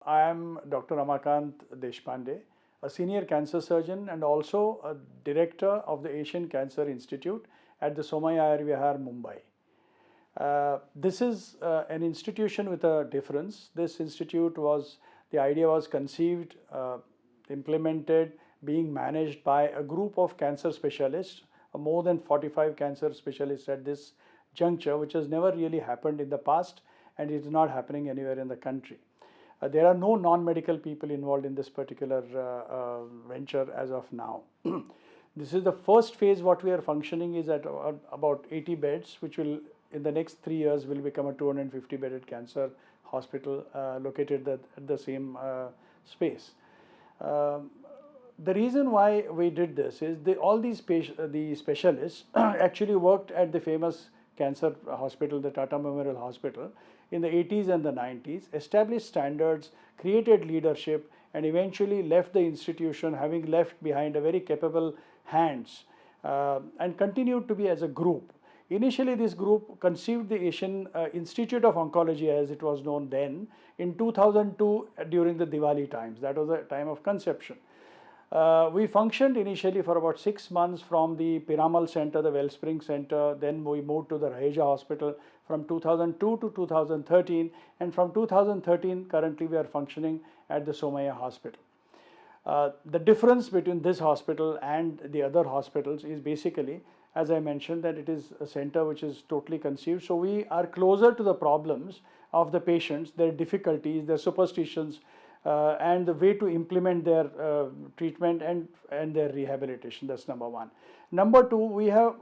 I am Dr. Ramakant Deshpande, a senior cancer surgeon and also a director of the Asian Cancer Institute at the Somaiya Ayurvihar, Mumbai. This is an institution with a difference. This institute the idea was conceived, implemented, being managed by a group of cancer specialists, more than 45 cancer specialists at this juncture, which has never really happened in the past and it is not happening anywhere in the country. There are no non-medical people involved in this particular venture as of now. This is the first phase. What we are functioning is at about 80 beds, which will in the next 3 years will become a 250 bedded cancer hospital located at the same space. The reason why we did this is all these the specialists actually worked at the famous cancer hospital, the Tata Memorial Hospital, in the 80s and the 90s, established standards, created leadership, and eventually left the institution, having left behind a very capable hands, and continued to be as a group. Initially, this group conceived the Asian Institute of Oncology, as it was known then, in 2002 during the Diwali times. That was the time of conception. We functioned initially for about 6 months from the Piramal Center, the Wellspring Center. Then we moved to the Raheja Hospital from 2002 to 2013, and from 2013 currently we are functioning at the Somaiya Hospital. The difference between this hospital and the other hospitals is basically, as I mentioned, that it is a center which is totally conceived. So we are closer to the problems of the patients, their difficulties, their superstitions, and the way to implement their treatment and their rehabilitation. That's number one. Number two, we have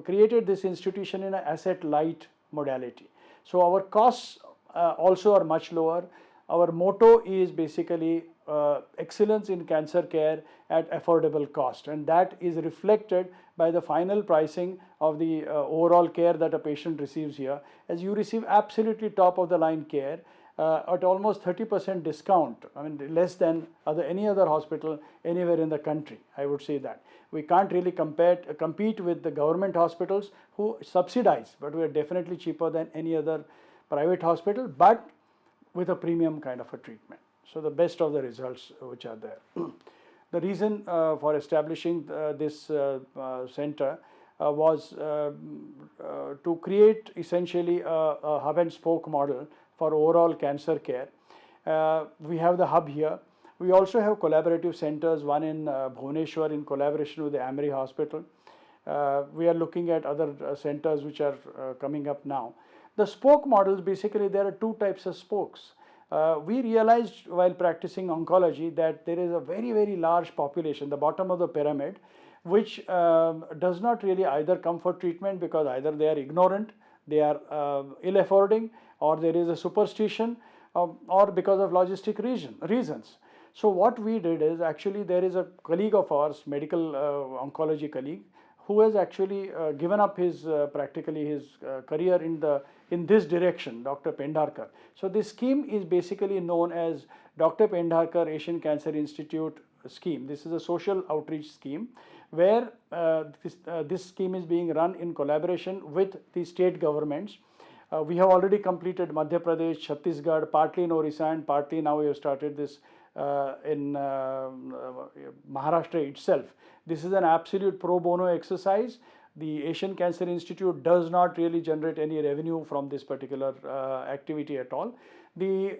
created this institution in an asset light modality. So our costs also are much lower. Our motto is basically excellence in cancer care at affordable cost, and that is reflected by the final pricing of the overall care that a patient receives here, as you receive absolutely top of the line care at almost 30% discount. I mean, less than any other hospital anywhere in the country, I would say that. We can't really compete with the government hospitals who subsidize, but we are definitely cheaper than any other private hospital, but with a premium kind of a treatment. So the best of the results which are there. The reason for establishing this center was to create essentially a hub and spoke model for overall cancer care. We have the hub here. We also have collaborative centers, one in Bhubaneswar in collaboration with the Amri Hospital. We are looking at other centers which are coming up now. The spoke models, basically there are two types of spokes. We realized while practicing oncology that there is a very, very large population, the bottom of the pyramid, which does not really either come for treatment because either they are ignorant, they are ill affording, or there is a superstition, or because of logistic reasons. So what we did is, actually there is a colleague of ours, medical oncology colleague, who has actually given up his practically his career in this direction, Dr. Pendharkar. So this scheme is basically known as Dr. Pendharkar Asian Cancer Institute scheme. This is a social outreach scheme where this scheme is being run in collaboration with the state governments. We have already completed Madhya Pradesh, Chhattisgarh, partly in Orissa, and partly now we have started this in Maharashtra itself. This is an absolute pro bono exercise. The Asian Cancer Institute does not really generate any revenue from this particular activity at all. The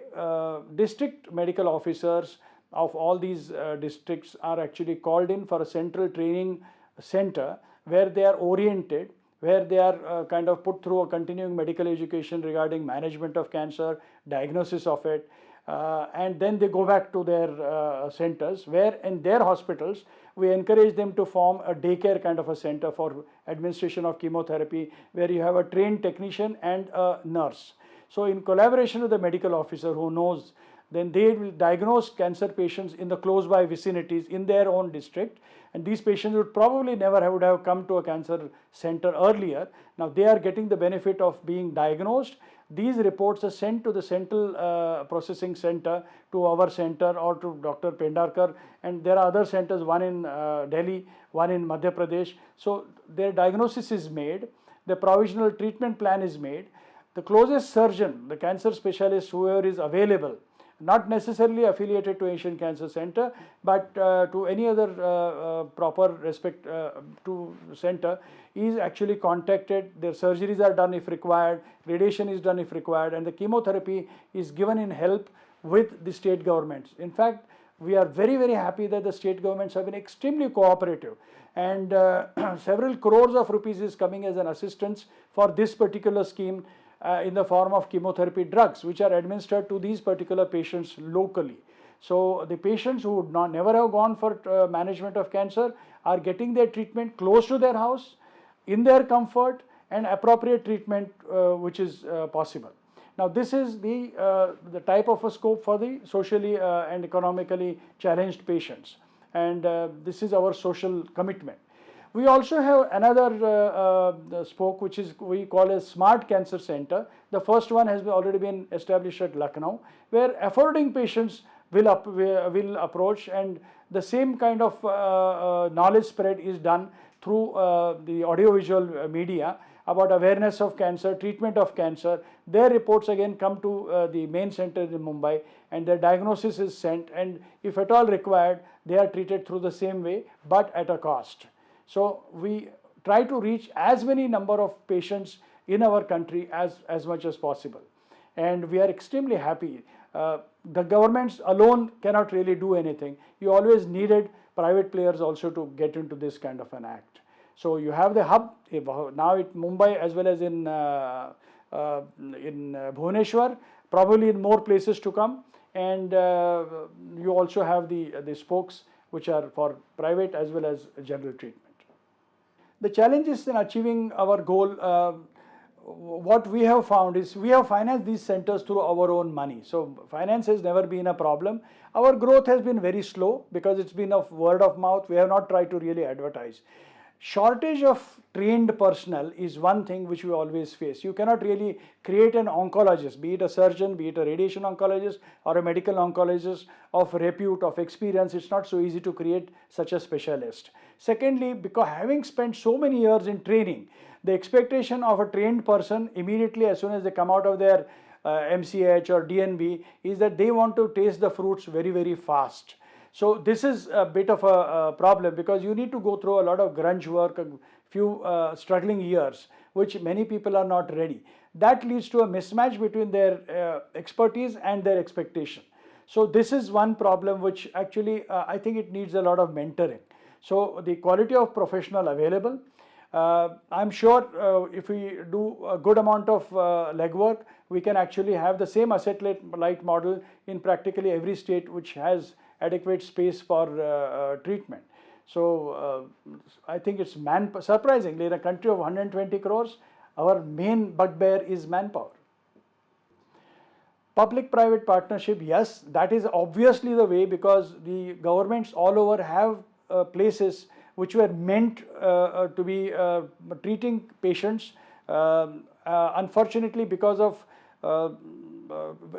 district medical officers of all these districts are actually called in for a central training center where they are oriented, where they are kind of put through a continuing medical education regarding management of cancer, diagnosis of it, and then they go back to their centers, where in their hospitals we encourage them to form a daycare kind of a center for administration of chemotherapy, where you have a trained technician and a nurse. So in collaboration with the medical officer who knows, then they will diagnose cancer patients in the close by vicinities in their own district, and these patients would probably never would have come to a cancer center earlier. Now they are getting the benefit of being diagnosed. These reports are sent to the central processing center, to our center or to Dr. Pendharkar, and there are other centers, one in Delhi, one in Madhya Pradesh. So their diagnosis is made, the provisional treatment plan is made. The closest surgeon, the cancer specialist, whoever is available, not necessarily affiliated to Asian Cancer Center, but to any other proper respect to center, is actually contacted. Their surgeries are done if required, radiation is done if required, and the chemotherapy is given in help with the state governments. In fact, we are very, very happy that the state governments have been extremely cooperative, and several crores of rupees is coming as an assistance for this particular scheme in the form of chemotherapy drugs, which are administered to these particular patients locally. So the patients who would never have gone for management of cancer are getting their treatment close to their house, in their comfort, and appropriate treatment which is possible. Now, this is the type of a scope for the socially and economically challenged patients, and this is our social commitment. We also have another spoke, which is we call a Smart Cancer Center. The first one has already been established at Lucknow, where affording patients will approach, and the same kind of knowledge spread is done through the audiovisual media about awareness of cancer, treatment of cancer. Their reports again come to the main center in Mumbai, and their diagnosis is sent, and if at all required, they are treated through the same way, but at a cost. So we try to reach as many number of patients in our country as much as possible, and we are extremely happy. The governments alone cannot really do anything. You always needed private players also to get into this kind of an act. So you have the hub now in Mumbai as well as in Bhubaneswar, probably in more places to come, and you also have the spokes which are for private as well as general treatment. The challenges in achieving our goal, what we have found is we have financed these centers through our own money. So finance has never been a problem. Our growth has been very slow because it's been of word of mouth. We have not tried to really advertise. Shortage of trained personnel is one thing which we always face. You cannot really create an oncologist, be it a surgeon, be it a radiation oncologist or a medical oncologist of repute, of experience. It's not so easy to create such a specialist. Secondly, because having spent so many years in training, the expectation of a trained person immediately as soon as they come out of their MCH or DNB is that they want to taste the fruits very, very fast. So this is a bit of a problem, because you need to go through a lot of grunge work, a few struggling years, which many people are not ready. That leads to a mismatch between their expertise and their expectation. So this is one problem which actually I think it needs a lot of mentoring. So the quality of professional available, I'm sure if we do a good amount of legwork, we can actually have the same asset-light model in practically every state which has adequate space for treatment. So I think it's surprisingly, in a country of 120 crores, our main bugbear is manpower. Public-private partnership, yes, that is obviously the way, because the governments all over have places which were meant to be treating patients. Unfortunately, because of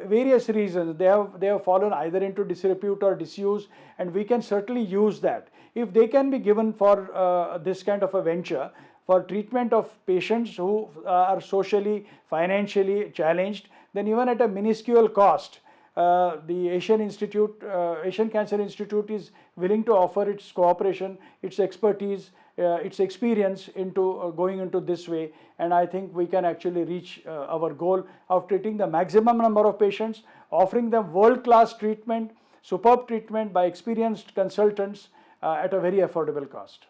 various reasons, they have fallen either into disrepute or disuse, and we can certainly use that. If they can be given for this kind of a venture for treatment of patients who are socially, financially challenged, then even at a minuscule cost, the Asian Cancer Institute is willing to offer its cooperation, its expertise, its experience into going into this way, and I think we can actually reach our goal of treating the maximum number of patients, offering them world-class treatment, superb treatment by experienced consultants at a very affordable cost.